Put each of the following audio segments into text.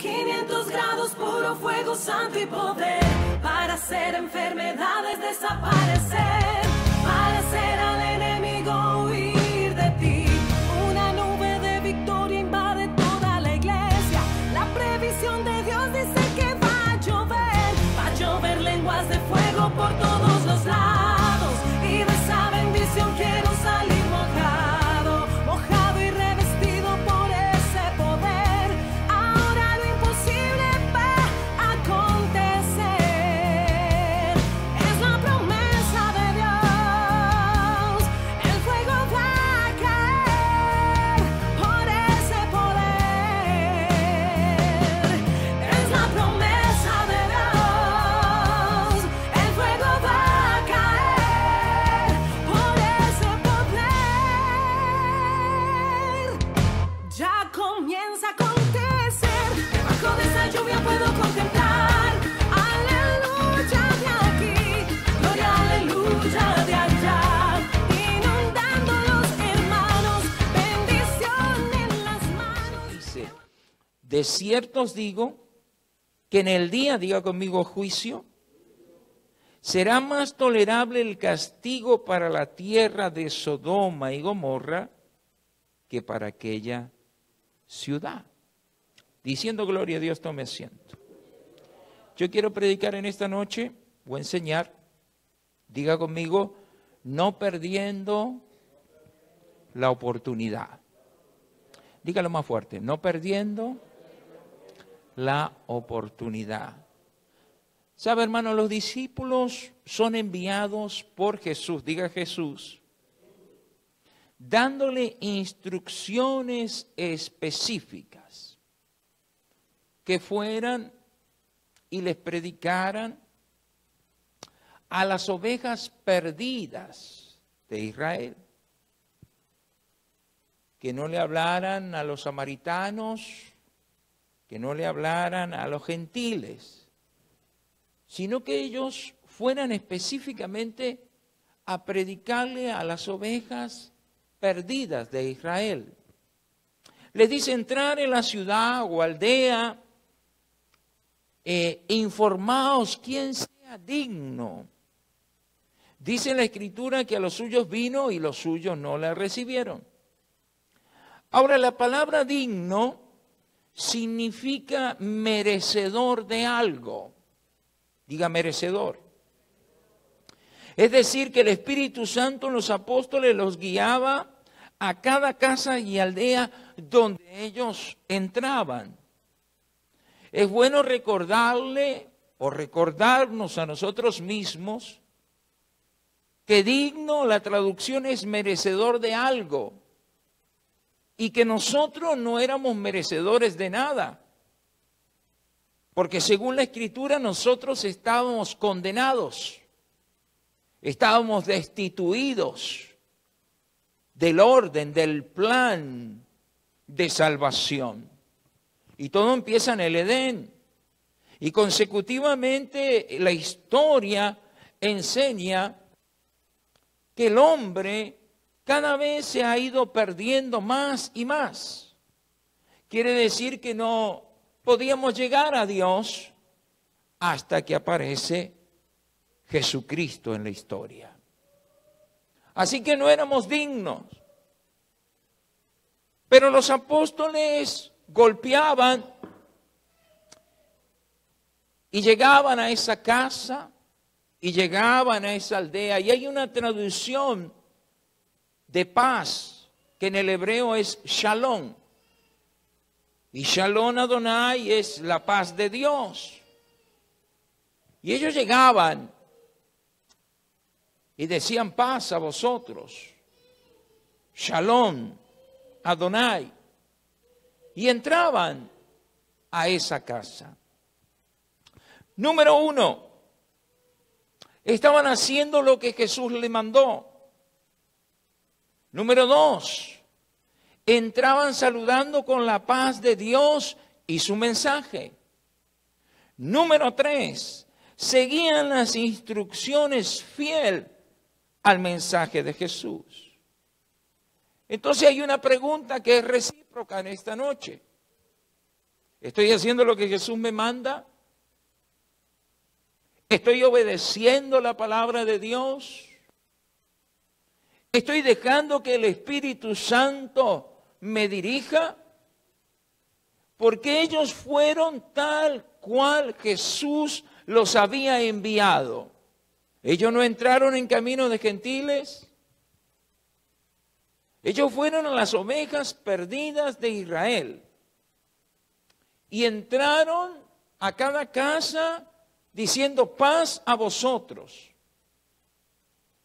500 grados, puro fuego santo y poder, para hacer enfermedades desaparecer, para hacer al enemigo huir de ti. Una nube de victoria invade toda la iglesia. La previsión de Dios dice que va a llover lenguas de fuego por todos los lados. Y de esa bendición quiero salir mojado, mojado y revestido por ese poder. Ahora lo imposible va a acontecer. Es la promesa de Dios. El fuego va a caer por ese poder. Es la promesa de Dios. El fuego va a caer por ese poder. Ya comienza a acontecer. Debajo de esa lluvia puedo contemplar. Aleluya de aquí, gloria, aleluya de allá. Inundando los hermanos, bendición en las manos. Dice, de cierto os digo que en el día, diga conmigo, juicio, será más tolerable el castigo para la tierra de Sodoma y Gomorra que para aquella ciudad. Diciendo gloria a Dios, tome asiento. Yo quiero predicar en esta noche, o enseñar, diga conmigo, no perdiendo la oportunidad. Dígalo más fuerte, no perdiendo la oportunidad. ¿Sabe, hermano? Los discípulos son enviados por Jesús, diga Jesús, dándole instrucciones específicas, que fueran y les predicaran a las ovejas perdidas de Israel, que no le hablaran a los samaritanos, que no le hablaran a los gentiles, sino que ellos fueran específicamente a predicarle a las ovejas perdidas de Israel. Les dice entrar en la ciudad o aldea, informaos quién sea digno. Dice la Escritura que a los suyos vino y los suyos no le recibieron. Ahora, la palabra digno significa merecedor de algo. Diga merecedor. Es decir, que el Espíritu Santo, los apóstoles, los guiaba a cada casa y aldea donde ellos entraban. Es bueno recordarle o recordarnos a nosotros mismos que digno, la traducción es merecedor de algo, y que nosotros no éramos merecedores de nada, porque según la Escritura nosotros estábamos condenados, estábamos destituidos del orden, del plan de salvación. Y todo empieza en el Edén. Y consecutivamente la historia enseña que el hombre cada vez se ha ido perdiendo más y más. Quiere decir que no podíamos llegar a Dios hasta que aparece Jesucristo en la historia. Así que no éramos dignos. Pero los apóstoles golpeaban y llegaban a esa casa y llegaban a esa aldea. Y hay una traducción de paz que en el hebreo es shalom. Y shalom Adonai es la paz de Dios. Y ellos llegaban y decían paz a vosotros. Shalom Adonai. Y entraban a esa casa. Número 1, estaban haciendo lo que Jesús le mandó. Número 2, entraban saludando con la paz de Dios y su mensaje. Número 3, seguían las instrucciones fiel al mensaje de Jesús. Entonces hay una pregunta que es recíproca en esta noche. ¿Estoy haciendo lo que Jesús me manda? ¿Estoy obedeciendo la palabra de Dios? ¿Estoy dejando que el Espíritu Santo me dirija? Porque ellos fueron tal cual Jesús los había enviado. Ellos no entraron en camino de gentiles. Ellos fueron a las ovejas perdidas de Israel. Y entraron a cada casa diciendo paz a vosotros.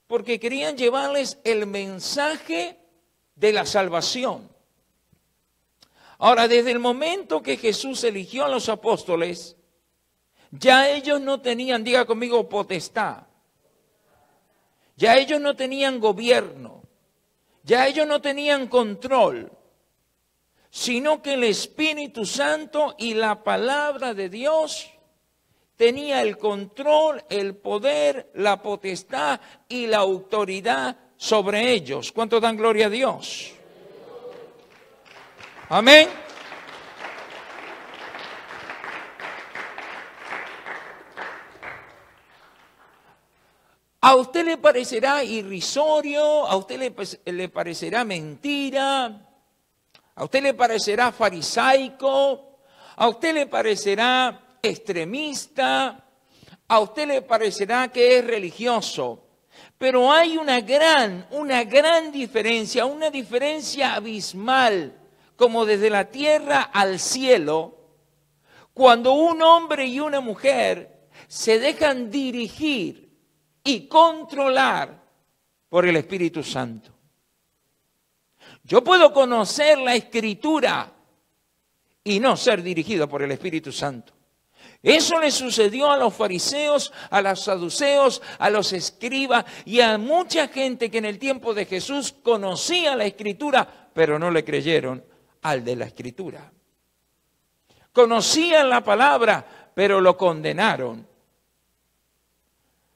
Porque querían llevarles el mensaje de la salvación. Ahora, desde el momento que Jesús eligió a los apóstoles, ya ellos no tenían, diga conmigo, potestad. Ya ellos no tenían gobierno. Ya ellos no tenían control. Sino que el Espíritu Santo y la palabra de Dios tenía el control, el poder, la potestad y la autoridad sobre ellos. ¿Cuántos dan gloria a Dios? Amén. A usted le parecerá irrisorio, a usted le parecerá mentira, a usted le parecerá farisaico, a usted le parecerá extremista, a usted le parecerá que es religioso. Pero hay una gran diferencia, una diferencia abismal, como desde la tierra al cielo, cuando un hombre y una mujer se dejan dirigir y controlar por el Espíritu Santo. Yo puedo conocer la Escritura y no ser dirigido por el Espíritu Santo. Eso le sucedió a los fariseos, a los saduceos, a los escribas y a mucha gente que en el tiempo de Jesús conocía la Escritura, pero no le creyeron al de la Escritura. Conocían la palabra, pero lo condenaron.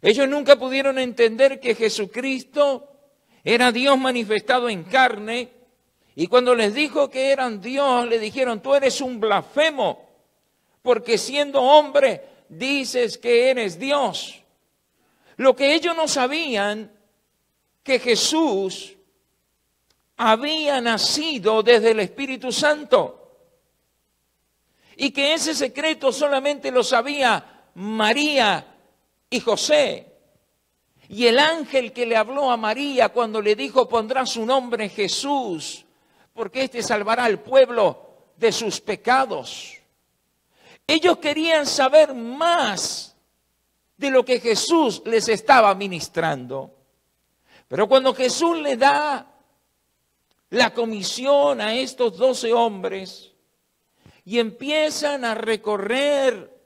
Ellos nunca pudieron entender que Jesucristo era Dios manifestado en carne, y cuando les dijo que eran Dios, le dijeron: tú eres un blasfemo, porque siendo hombre dices que eres Dios. Lo que ellos no sabían, que Jesús había nacido desde el Espíritu Santo, y que ese secreto solamente lo sabía María y José. Y el ángel que le habló a María cuando le dijo: pondrá su nombre Jesús, porque éste salvará al pueblo de sus pecados. Ellos querían saber más de lo que Jesús les estaba ministrando. Pero cuando Jesús le da la comisión a estos 12 hombres y empiezan a recorrer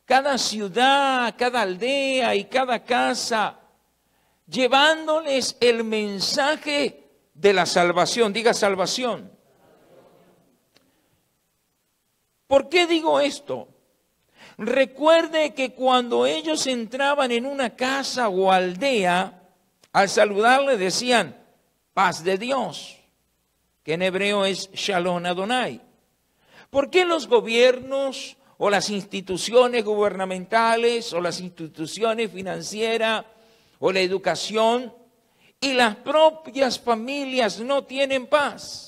cada ciudad, cada aldea y cada casa, llevándoles el mensaje de la salvación. Diga salvación. ¿Por qué digo esto? Recuerde que cuando ellos entraban en una casa o aldea, al saludarle decían: paz de Dios, que en hebreo es Shalom Adonai. ¿Por qué los gobiernos o las instituciones gubernamentales o las instituciones financieras o la educación y las propias familias no tienen paz?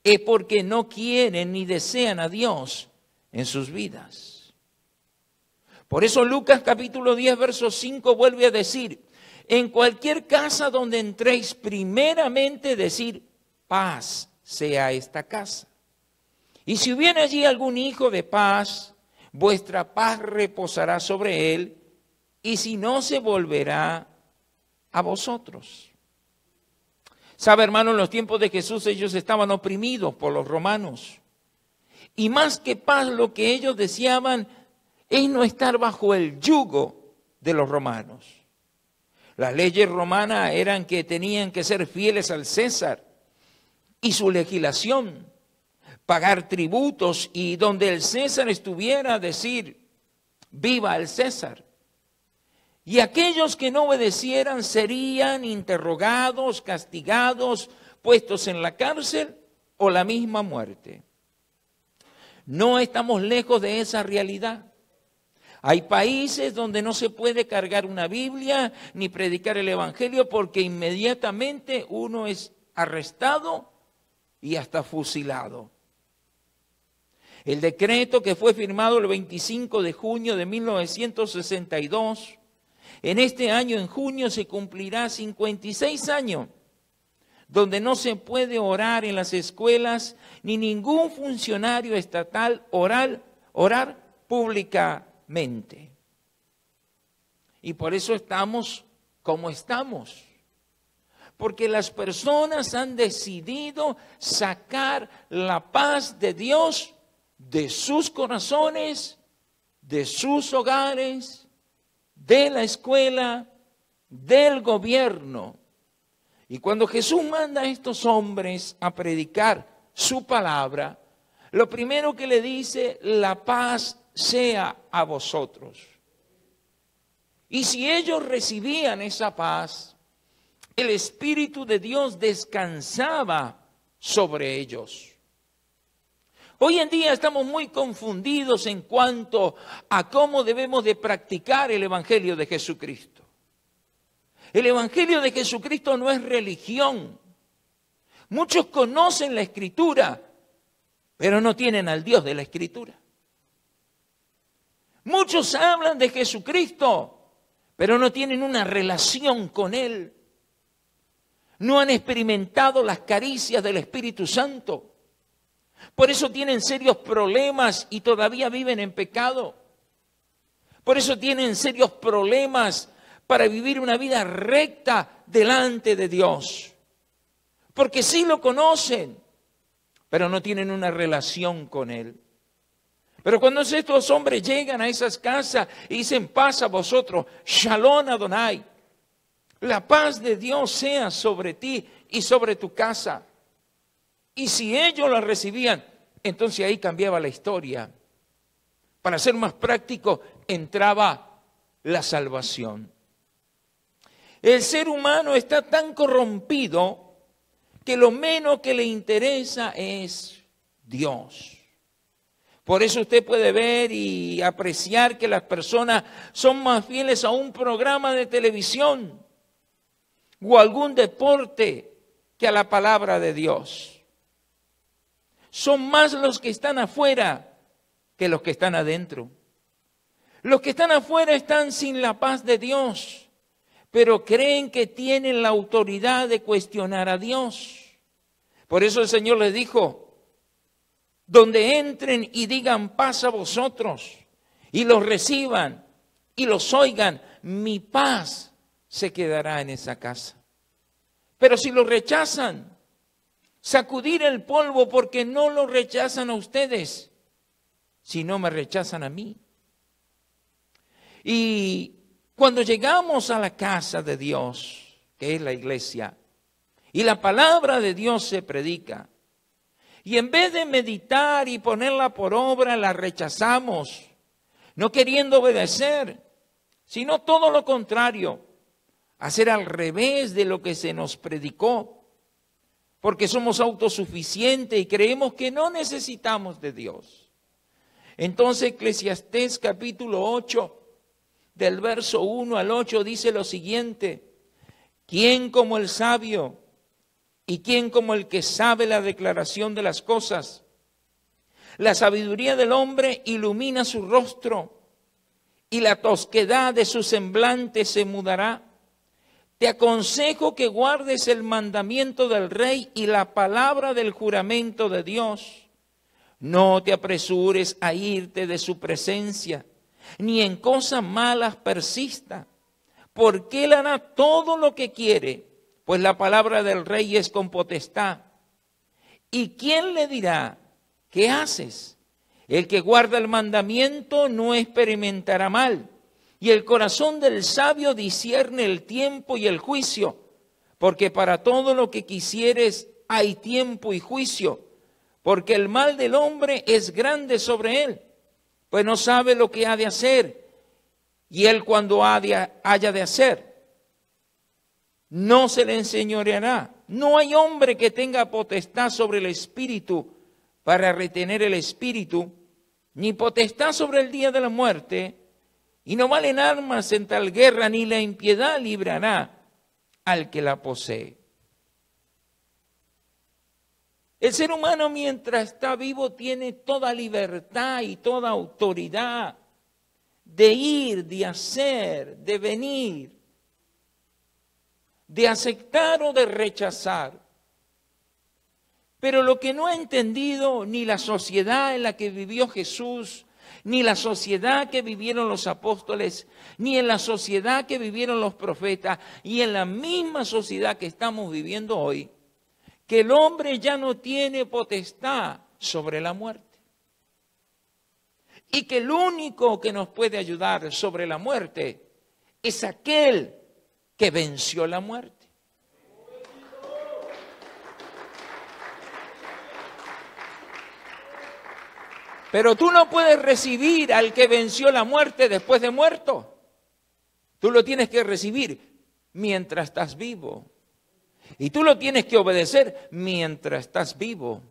Es porque no quieren ni desean a Dios en sus vidas. Por eso Lucas capítulo 10, verso 5 vuelve a decir: en cualquier casa donde entréis, primeramente decir: paz sea esta casa. Y si hubiera allí algún hijo de paz, vuestra paz reposará sobre él, y si no, se volverá a vosotros. Sabe, hermano, en los tiempos de Jesús ellos estaban oprimidos por los romanos. Y más que paz, lo que ellos deseaban es no estar bajo el yugo de los romanos. Las leyes romanas eran que tenían que ser fieles al César y su legislación, pagar tributos, y donde el César estuviera, decir: viva el César. Y aquellos que no obedecieran serían interrogados, castigados, puestos en la cárcel o la misma muerte. No estamos lejos de esa realidad. Hay países donde no se puede cargar una Biblia ni predicar el Evangelio porque inmediatamente uno es arrestado y hasta fusilado. El decreto que fue firmado el 25 de junio de 1962, en este año en junio se cumplirá 56 años, donde no se puede orar en las escuelas ni ningún funcionario estatal orar públicamente. Y por eso estamos como estamos. Porque las personas han decidido sacar la paz de Dios de sus corazones, de sus hogares, de la escuela, del gobierno. Y cuando Jesús manda a estos hombres a predicar su palabra, lo primero que le dice, la paz sea a vosotros. Y si ellos recibían esa paz, el Espíritu de Dios descansaba sobre ellos. Hoy en día estamos muy confundidos en cuanto a cómo debemos de practicar el Evangelio de Jesucristo. El Evangelio de Jesucristo no es religión. Muchos conocen la Escritura, pero no tienen al Dios de la Escritura. Muchos hablan de Jesucristo, pero no tienen una relación con Él. No han experimentado las caricias del Espíritu Santo. Por eso tienen serios problemas y todavía viven en pecado. Por eso tienen serios problemas para vivir una vida recta delante de Dios. Porque sí lo conocen, pero no tienen una relación con Él. Pero cuando estos hombres llegan a esas casas y dicen, paz a vosotros, Shalom Adonai, la paz de Dios sea sobre ti y sobre tu casa. Y si ellos la recibían, entonces ahí cambiaba la historia. Para ser más práctico, entraba la salvación. El ser humano está tan corrompido que lo menos que le interesa es Dios. Por eso usted puede ver y apreciar que las personas son más fieles a un programa de televisión o a algún deporte que a la palabra de Dios. Son más los que están afuera que los que están adentro. Los que están afuera están sin la paz de Dios, pero creen que tienen la autoridad de cuestionar a Dios. Por eso el Señor les dijo, donde entren y digan paz a vosotros, y los reciban y los oigan, mi paz se quedará en esa casa. Pero si los rechazan, sacudir el polvo porque no lo rechazan a ustedes, sino me rechazan a mí. Y cuando llegamos a la casa de Dios, que es la iglesia, y la palabra de Dios se predica, y en vez de meditar y ponerla por obra, la rechazamos, no queriendo obedecer, sino todo lo contrario, hacer al revés de lo que se nos predicó, porque somos autosuficientes y creemos que no necesitamos de Dios. Entonces Eclesiastés capítulo 8, del verso 1 al 8 dice lo siguiente: ¿quién como el sabio y quién como el que sabe la declaración de las cosas? La sabiduría del hombre ilumina su rostro y la tosquedad de su semblante se mudará. Te aconsejo que guardes el mandamiento del rey y la palabra del juramento de Dios. No te apresures a irte de su presencia, ni en cosas malas persista, porque él hará todo lo que quiere, pues la palabra del rey es con potestad. ¿Y quién le dirá, qué haces? El que guarda el mandamiento no experimentará mal, y el corazón del sabio discierne el tiempo y el juicio, porque para todo lo que quisieres hay tiempo y juicio, porque el mal del hombre es grande sobre él, pues no sabe lo que ha de hacer, y él cuando haya de hacer, no se le enseñoreará. No hay hombre que tenga potestad sobre el espíritu, para retener el espíritu, ni potestad sobre el día de la muerte, y no valen armas en tal guerra, ni la impiedad librará al que la posee. El ser humano mientras está vivo tiene toda libertad y toda autoridad de ir, de hacer, de venir, de aceptar o de rechazar. Pero lo que no ha entendido ni la sociedad en la que vivió Jesús, ni la sociedad que vivieron los apóstoles, ni en la sociedad que vivieron los profetas, y en la misma sociedad que estamos viviendo hoy, que el hombre ya no tiene potestad sobre la muerte. Y que el único que nos puede ayudar sobre la muerte es aquel que venció la muerte. Pero tú no puedes recibir al que venció la muerte después de muerto. Tú lo tienes que recibir mientras estás vivo. Y tú lo tienes que obedecer mientras estás vivo.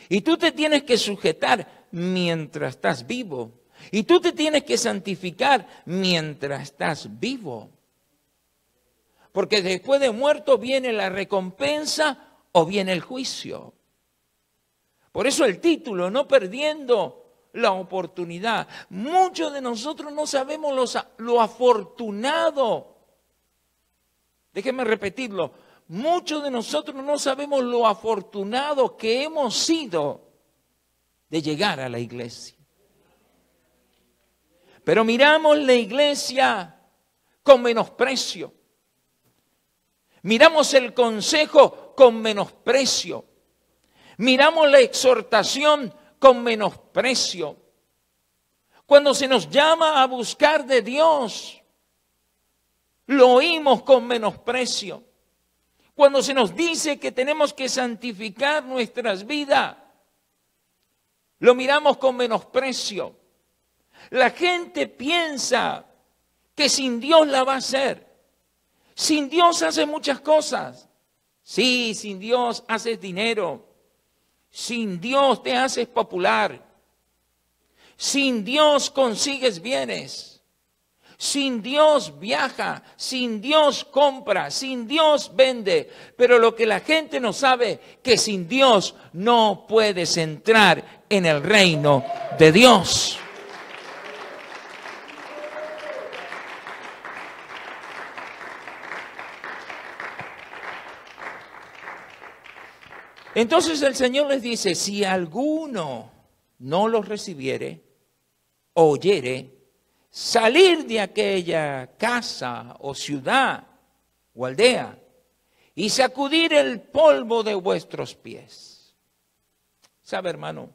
Y tú te tienes que sujetar mientras estás vivo. Y tú te tienes que santificar mientras estás vivo. Porque después de muerto viene la recompensa o viene el juicio. Por eso el título, no perdiendo la oportunidad. Muchos de nosotros no sabemos lo afortunado. Déjenme repetirlo. Muchos de nosotros no sabemos lo afortunado que hemos sido de llegar a la iglesia. Pero miramos la iglesia con menosprecio. Miramos el consejo con menosprecio. Miramos la exhortación con menosprecio. Cuando se nos llama a buscar de Dios, lo oímos con menosprecio. Cuando se nos dice que tenemos que santificar nuestras vidas, lo miramos con menosprecio. La gente piensa que sin Dios la va a hacer. Sin Dios hace muchas cosas. Sí, sin Dios haces dinero. Sin Dios te haces popular. Sin Dios consigues bienes. Sin Dios viaja, sin Dios compra, sin Dios vende. Pero lo que la gente no sabe, que sin Dios no puedes entrar en el reino de Dios. Entonces el Señor les dice, si alguno no los recibiere, oyere, salir de aquella casa o ciudad o aldea y sacudir el polvo de vuestros pies. ¿Sabe, hermano?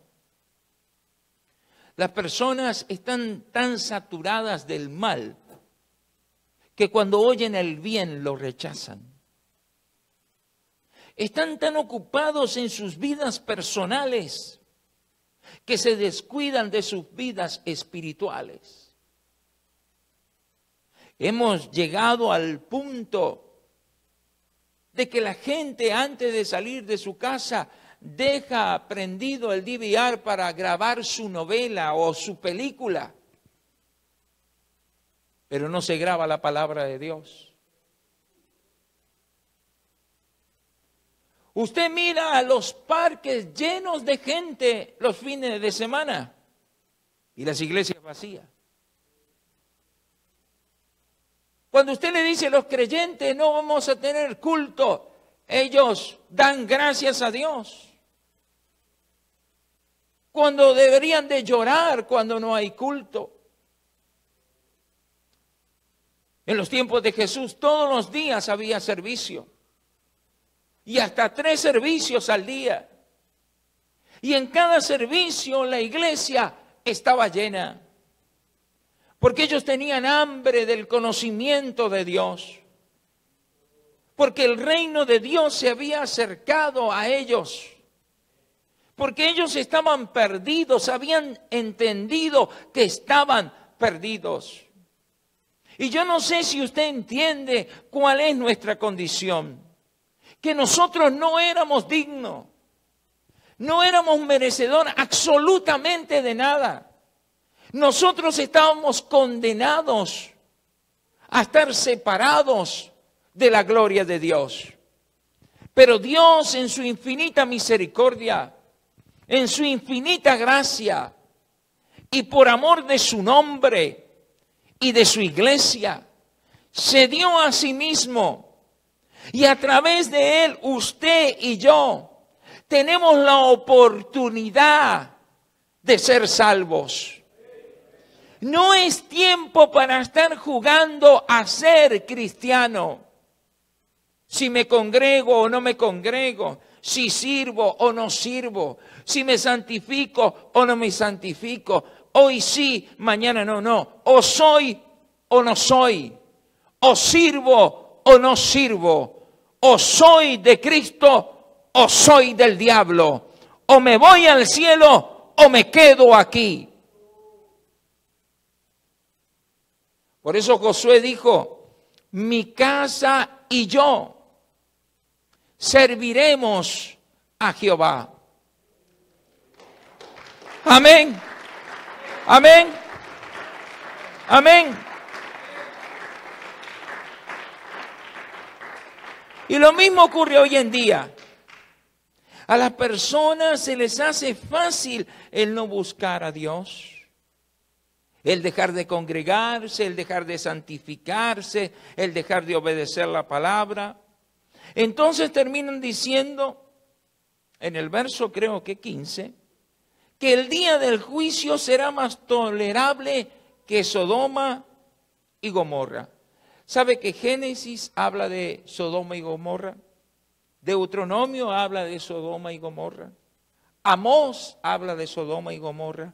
Las personas están tan saturadas del mal que cuando oyen el bien lo rechazan. Están tan ocupados en sus vidas personales que se descuidan de sus vidas espirituales. Hemos llegado al punto de que la gente antes de salir de su casa deja prendido el DVR para grabar su novela o su película, pero no se graba la palabra de Dios. Usted mira a los parques llenos de gente los fines de semana y las iglesias vacías. Cuando usted le dice a los creyentes no vamos a tener culto, ellos dan gracias a Dios. Cuando deberían de llorar cuando no hay culto. En los tiempos de Jesús todos los días había servicio. Y hasta 3 servicios al día. Y en cada servicio la iglesia estaba llena. Porque ellos tenían hambre del conocimiento de Dios. Porque el reino de Dios se había acercado a ellos. Porque ellos estaban perdidos, habían entendido que estaban perdidos. Y yo no sé si usted entiende cuál es nuestra condición. Que nosotros no éramos dignos. No éramos merecedores absolutamente de nada. Nosotros estábamos condenados a estar separados de la gloria de Dios. Pero Dios, en su infinita misericordia, en su infinita gracia, y por amor de su nombre y de su iglesia, se dio a sí mismo. Y a través de él, usted y yo tenemos la oportunidad de ser salvos. No es tiempo para estar jugando a ser cristiano. Si me congrego o no me congrego, si sirvo o no sirvo, si me santifico o no me santifico, hoy sí, mañana no. O soy o no soy, o sirvo o no sirvo, o soy de Cristo o soy del diablo, o me voy al cielo o me quedo aquí. Por eso Josué dijo, mi casa y yo serviremos a Jehová. Amén. Amén. Amén. Y lo mismo ocurre hoy en día. A las personas se les hace fácil el no buscar a Dios, el dejar de congregarse, el dejar de santificarse, el dejar de obedecer la palabra. Entonces terminan diciendo, en el verso creo que 15, que el día del juicio será más tolerable que Sodoma y Gomorra. ¿Sabe que Génesis habla de Sodoma y Gomorra? Deuteronomio habla de Sodoma y Gomorra. Amós habla de Sodoma y Gomorra.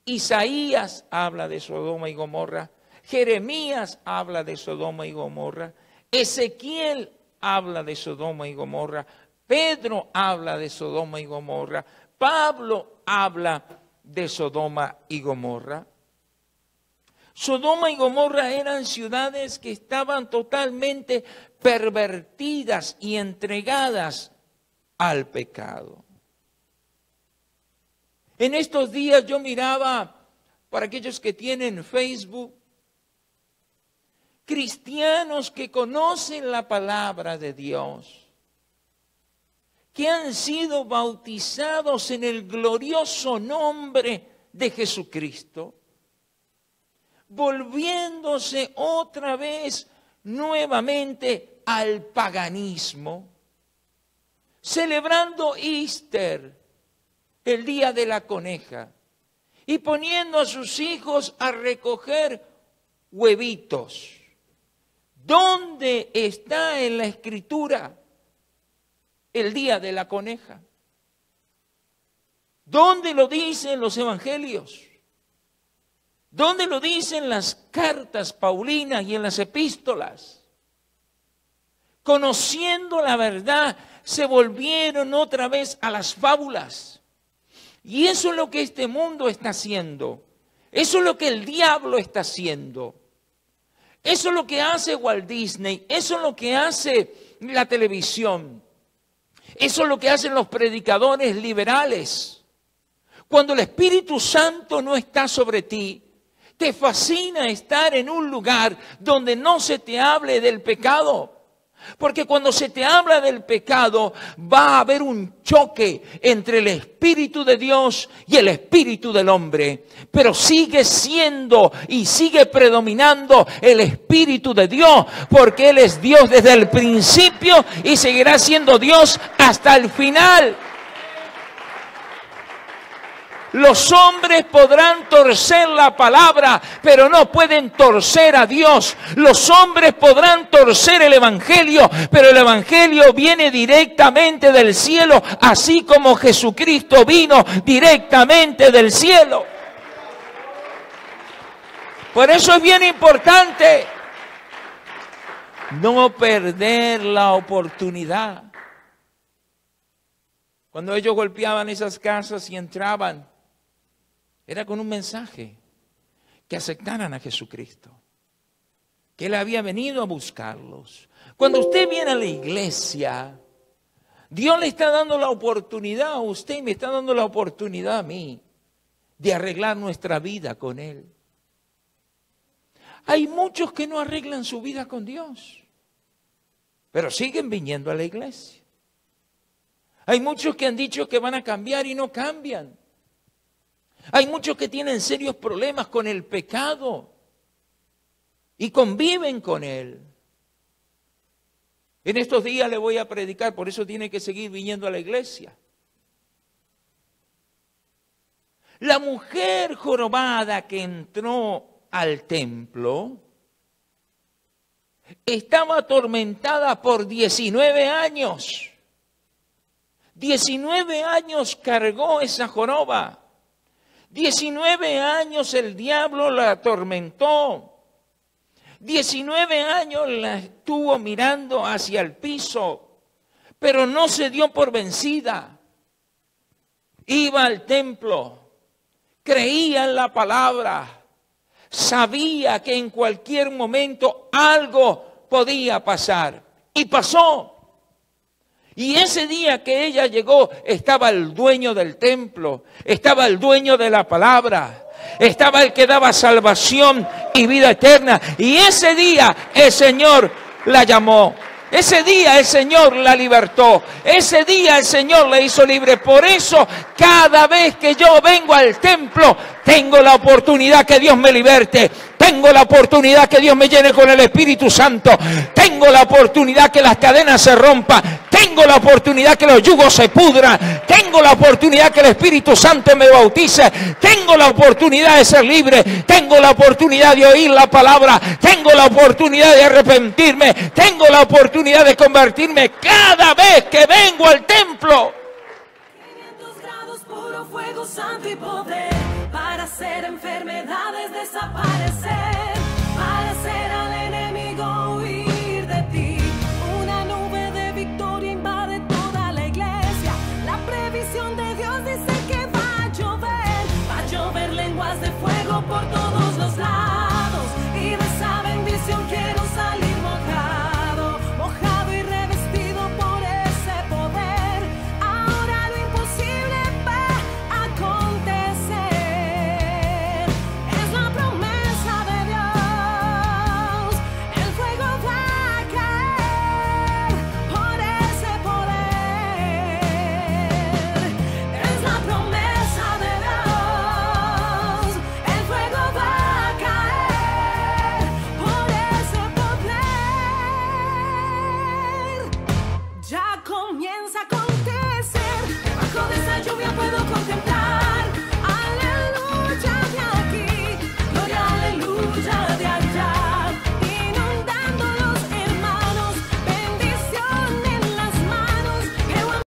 Isaías habla de Sodoma y Gomorra. Jeremías habla de Sodoma y Gomorra. Ezequiel habla de Sodoma y Gomorra. Pedro habla de Sodoma y Gomorra. Pablo habla de Sodoma y Gomorra. Sodoma y Gomorra eran ciudades que estaban totalmente pervertidas y entregadas al pecado. En estos días yo miraba, para aquellos que tienen Facebook, cristianos que conocen la palabra de Dios, que han sido bautizados en el glorioso nombre de Jesucristo, volviéndose otra vez nuevamente al paganismo, celebrando Easter, el día de la coneja, y poniendo a sus hijos a recoger huevitos. ¿Dónde está en la Escritura el día de la coneja? ¿Dónde lo dicen los evangelios? ¿Dónde lo dicen las cartas paulinas y en las epístolas? Conociendo la verdad, se volvieron otra vez a las fábulas. Y eso es lo que este mundo está haciendo. Eso es lo que el diablo está haciendo. Eso es lo que hace Walt Disney. Eso es lo que hace la televisión. Eso es lo que hacen los predicadores liberales. Cuando el Espíritu Santo no está sobre ti, te fascina estar en un lugar donde no se te hable del pecado. Porque cuando se te habla del pecado, va a haber un choque entre el Espíritu de Dios y el Espíritu del hombre. Pero sigue siendo y sigue predominando el Espíritu de Dios, porque Él es Dios desde el principio y seguirá siendo Dios hasta el final. Los hombres podrán torcer la palabra, pero no pueden torcer a Dios. Los hombres podrán torcer el Evangelio, pero el Evangelio viene directamente del cielo, así como Jesucristo vino directamente del cielo. Por eso es bien importante no perder la oportunidad. Cuando ellos golpeaban esas casas y entraban, era con un mensaje, que aceptaran a Jesucristo, que Él había venido a buscarlos. Cuando usted viene a la iglesia, Dios le está dando la oportunidad a usted y me está dando la oportunidad a mí de arreglar nuestra vida con Él. Hay muchos que no arreglan su vida con Dios, pero siguen viniendo a la iglesia. Hay muchos que han dicho que van a cambiar y no cambian. Hay muchos que tienen serios problemas con el pecado y conviven con él. En estos días le voy a predicar, por eso tiene que seguir viniendo a la iglesia. La mujer jorobada que entró al templo estaba atormentada por 19 años. 19 años cargó esa joroba. 19 años el diablo la atormentó. 19 años la estuvo mirando hacia el piso, pero no se dio por vencida. Iba al templo, creía en la palabra, sabía que en cualquier momento algo podía pasar. Y pasó. Y ese día que ella llegó, estaba el dueño del templo, estaba el dueño de la palabra, estaba el que daba salvación y vida eterna. Y ese día el Señor la llamó. Ese día el Señor la libertó. Ese día el Señor la hizo libre. Por eso, cada vez que yo vengo al templo, tengo la oportunidad que Dios me liberte. Tengo la oportunidad que Dios me llene con el Espíritu Santo. Tengo la oportunidad que las cadenas se rompan. Tengo la oportunidad que los yugos se pudran. Tengo la oportunidad que el Espíritu Santo me bautice. Tengo la oportunidad de ser libre. Tengo la oportunidad de oír la palabra. Tengo la oportunidad de arrepentirme. Tengo la oportunidad de convertirme cada vez que vengo al templo. 500 grados, puro fuego santo y poder para hacer enfermedades desaparecer.